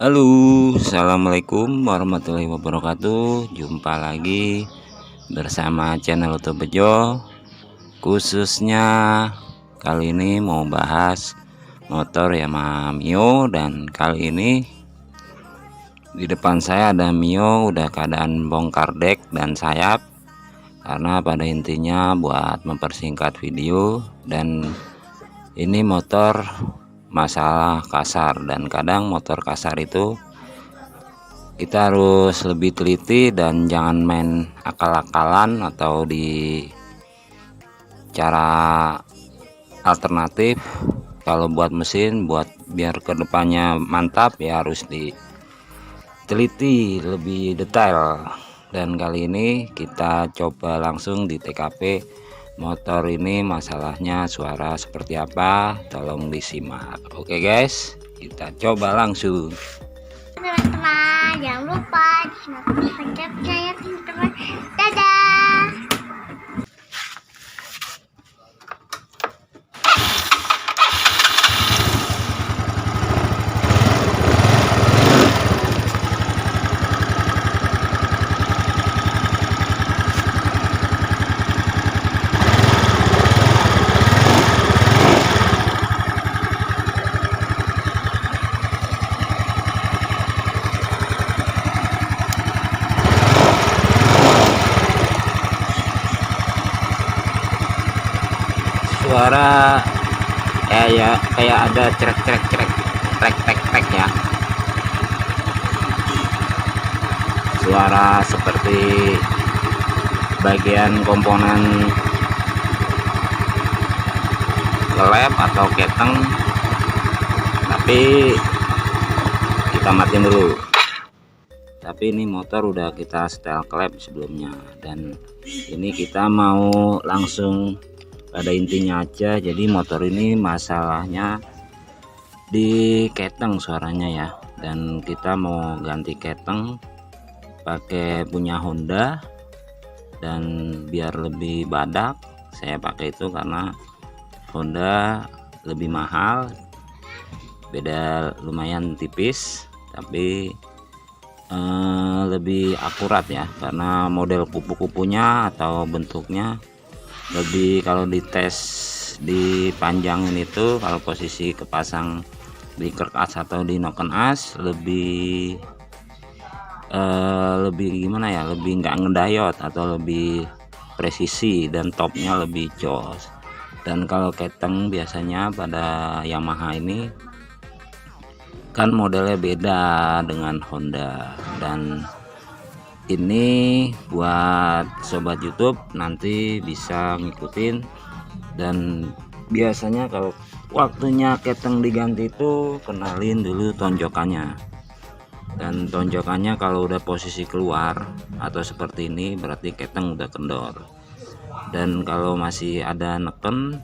Halo, assalamualaikum warahmatullahi wabarakatuh. Jumpa lagi bersama channel Oto Bejo. Khususnya kali ini mau bahas motor Yamaha Mio, dan kali ini di depan saya ada Mio udah keadaan bongkar dek dan sayap, karena pada intinya buat mempersingkat video. Dan ini motor masalah kasar, dan kadang motor kasar itu kita harus lebih teliti dan jangan main akal-akalan atau di cara alternatif. Kalau buat mesin, buat biar kedepannya mantap ya harus diteliti lebih detail. Dan kali ini kita coba langsung di TKP motor ini, masalahnya suara seperti apa, tolong disimak. Oke guys, kita coba langsung. Teman-teman, jangan lupa subscribe saya, teman-teman. Dadah. Suara kayak ada crek ya, suara seperti bagian komponen lem atau keteng, tapi kita matiin dulu. Tapi ini motor udah kita setel klep sebelumnya, dan ini kita mau langsung pada intinya aja. Jadi motor ini masalahnya di keteng suaranya ya, dan kita mau ganti keteng pakai punya Honda, dan biar lebih badak saya pakai itu karena Honda lebih mahal, beda lumayan tipis, tapi lebih akurat ya, karena model kupu-kupunya atau bentuknya lebih, kalau dites dipanjangin itu, kalau posisi kepasang di kerkas atau di noken as lebih gimana ya, lebih nggak ngedayot atau lebih presisi, dan topnya lebih jos. Dan kalau keteng biasanya pada Yamaha ini kan modelnya beda dengan Honda. Dan ini buat sobat YouTube nanti bisa ngikutin, dan biasanya kalau waktunya keteng diganti itu kenalin dulu tonjokannya. Dan tonjokannya kalau udah posisi keluar atau seperti ini berarti keteng udah kendor, dan kalau masih ada neken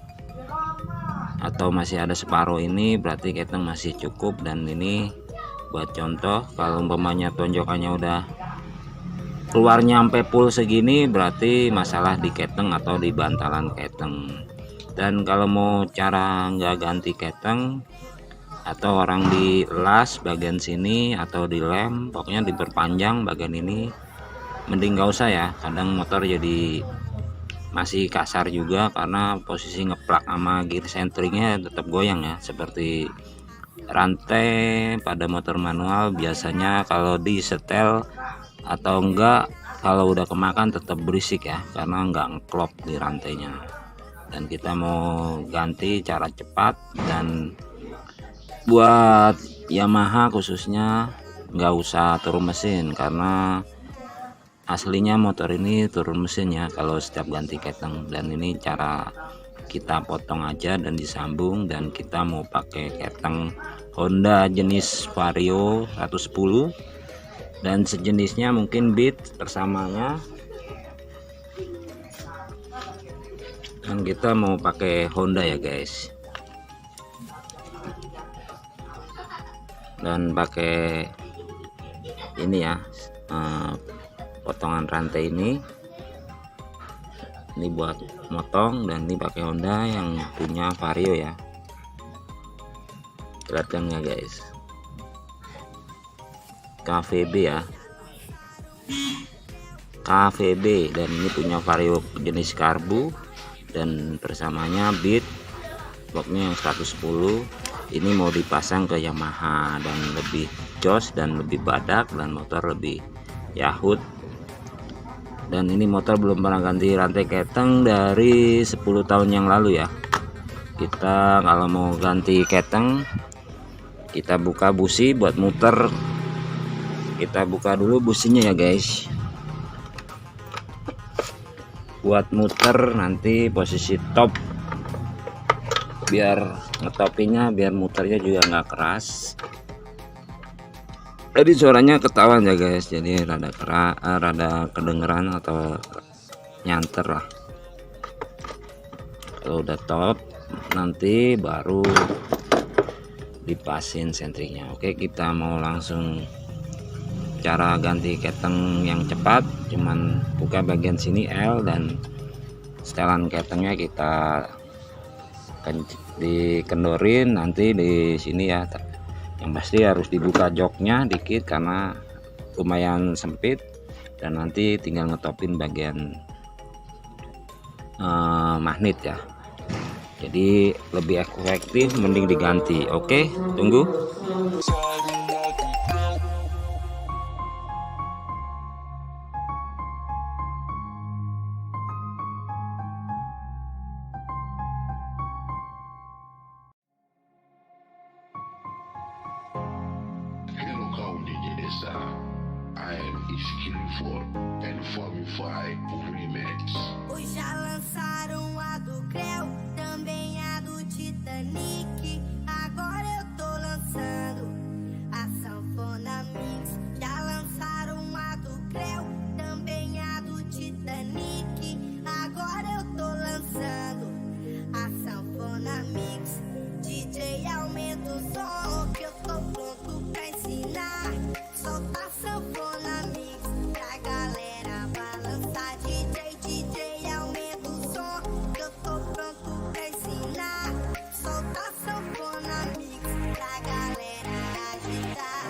atau masih ada separuh ini berarti keteng masih cukup. Dan ini buat contoh, kalau umpamanya tonjokannya udah keluar nyampe full segini berarti masalah di keteng atau di bantalan keteng. Dan kalau mau cara nggak ganti keteng atau orang di las bagian sini atau di lem, pokoknya diperpanjang bagian ini, mending nggak usah ya. Kadang motor jadi masih kasar juga karena posisi ngeplak sama gear centringnya tetap goyang ya, seperti rantai pada motor manual biasanya kalau di setel atau enggak, kalau udah kemakan tetap berisik ya, karena enggak ngeklop di rantainya. Dan kita mau ganti cara cepat, dan buat Yamaha khususnya nggak usah turun mesin, karena aslinya motor ini turun mesin ya kalau setiap ganti keteng. Dan ini cara kita potong aja dan disambung, dan kita mau pakai keteng Honda jenis Vario 110 dan sejenisnya, mungkin Beat bersamanya. Dan kita mau pakai Honda ya guys, dan pakai ini ya, potongan rantai ini buat motong. Dan ini pakai Honda yang punya Vario ya, kelihatan nggak guys. KVB ya, KVB, dan ini punya vario jenis karbu dan bersamanya beat boxnya yang 110. Ini mau dipasang ke Yamaha dan lebih jos dan lebih badak dan motor lebih Yahut. Dan ini motor belum pernah ganti rantai keteng dari 10 tahun yang lalu ya. Kita kalau mau ganti keteng, kita buka busi buat muter. Kita buka dulu businya ya guys, buat muter nanti posisi top, biar ngetopinya, biar muternya juga nggak keras. Jadi suaranya ketahuan ya guys, jadi rada kedengeran atau nyanter lah. Kalau udah top nanti baru dipasin sentrinya. Oke, kita mau langsung cara ganti keteng yang cepat. Cuman buka bagian sini L dan setelan ketengnya kita dikendorin nanti di sini ya. Yang pasti harus dibuka joknya dikit karena lumayan sempit, dan nanti tinggal ngetopin bagian magnet ya. Jadi lebih efektif mending diganti. Oke, tunggu. I am Esquilifo and Formify Remix. Hoje já lançaram a do Creu, também a do Titanic. Agora eu tô lançando a Sanfona Mix. Já lançaram a do Creu, também a do Titanic. Agora eu tô lançando a Sanfona Mix. DJ, aumenta o som que eu tô pronto pra ensinar. Solta a Sanfona Mix pra galera balançar. DJ, aumenta o som que eu tô pronto pra ensinar. Solta a Sanfona Mix pra galera agitar.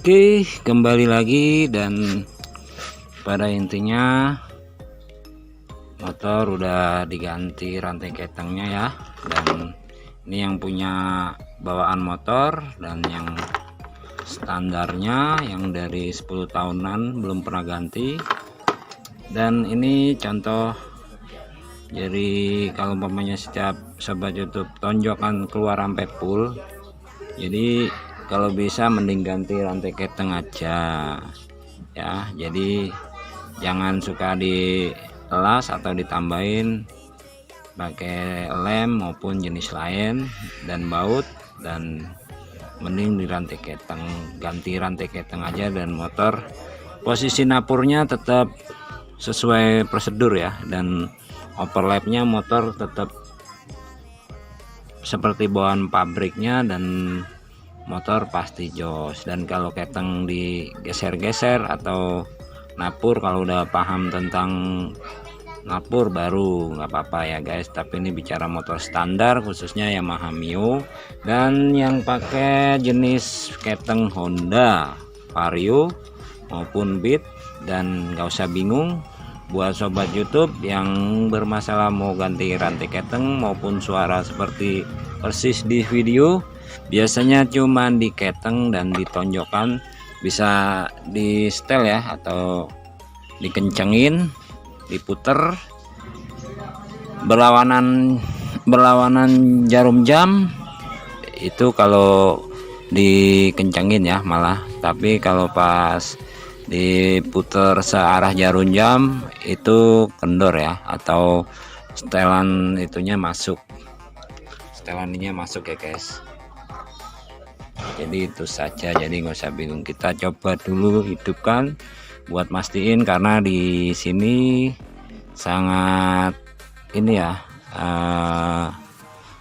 Oke, kembali lagi, dan pada intinya motor udah diganti rantai ketengnya ya. Dan ini yang punya bawaan motor, dan yang standarnya yang dari 10 tahunan belum pernah ganti. Dan ini contoh, jadi kalau umpamanya setiap sobat YouTube tonjokan keluar sampai full, jadi kalau bisa mending ganti rantai keteng aja ya. Jadi jangan suka dielas atau ditambahin pakai lem maupun jenis lain dan baut, dan mending di rantai keteng, ganti rantai keteng aja. Dan motor posisi napurnya tetap sesuai prosedur ya, dan overlapnya motor tetap seperti bawaan pabriknya, dan motor pasti jos. Dan kalau keteng digeser-geser atau napur, kalau udah paham tentang napur baru nggak apa-apa ya guys, tapi ini bicara motor standar khususnya Yamaha Mio dan yang pakai jenis keteng Honda Vario maupun Beat. Dan nggak usah bingung buat sobat YouTube yang bermasalah mau ganti rantai keteng maupun suara seperti persis di video, biasanya cuma di keteng dan ditonjokkan, bisa di setel ya atau dikencengin, diputer berlawanan jarum jam itu kalau dikencengin ya malah. Tapi kalau pas diputer searah jarum jam itu kendor ya, atau setelan itunya masuk, setelannya masuk ya guys. Jadi itu saja, jadi nggak usah bingung. Kita coba dulu hidupkan buat mastiin, karena di sini sangat ini ya,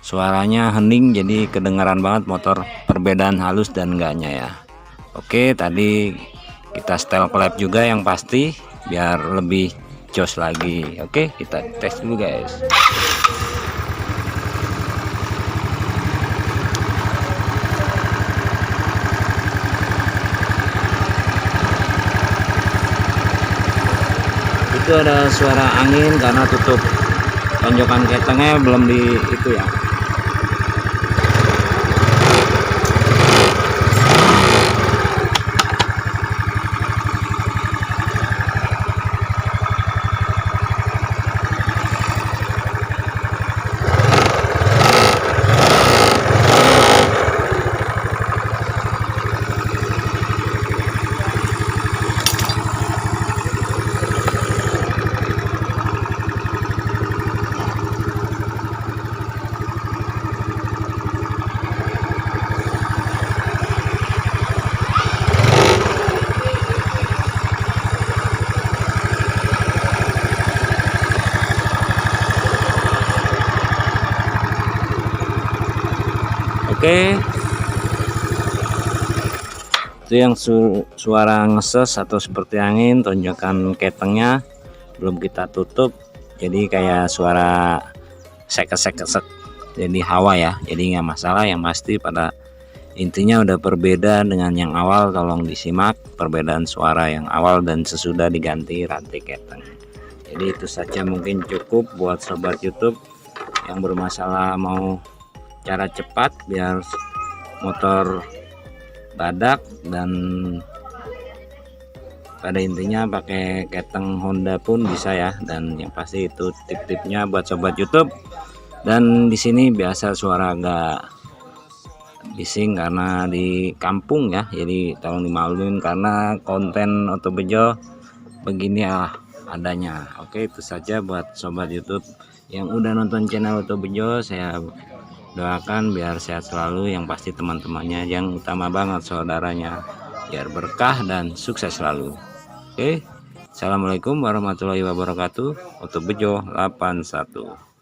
suaranya hening, jadi kedengaran banget motor, perbedaan halus dan enggaknya ya. Oke, tadi kita setel klep juga yang pasti biar lebih jos lagi. Oke, kita tes dulu guys. Itu ada suara angin karena tutup tonjokan ketengnya belum di itu ya. Oke, itu yang suara ngeses atau seperti angin, tonjokan ketengnya belum kita tutup, jadi kayak suara sek-sek, jadi hawa ya, jadi nggak masalah. Yang pasti pada intinya udah berbeda dengan yang awal. Tolong disimak perbedaan suara yang awal dan sesudah diganti rantai keteng. Jadi itu saja, mungkin cukup buat sobat YouTube yang bermasalah mau cara cepat biar motor badak, dan pada intinya pakai keteng Honda pun bisa ya. Dan yang pasti itu tip-tipnya buat sobat YouTube. Dan di sini biasa suara agak bising karena di kampung ya, jadi tolong dimaklumin karena konten Oto Bejo begini adanya. Oke, itu saja buat sobat YouTube yang udah nonton channel Oto Bejo. Saya doakan biar sehat selalu, yang pasti teman-temannya, yang utama banget saudaranya, biar berkah dan sukses selalu. Oke, assalamualaikum warahmatullahi wabarakatuh. Oto Bejo 81.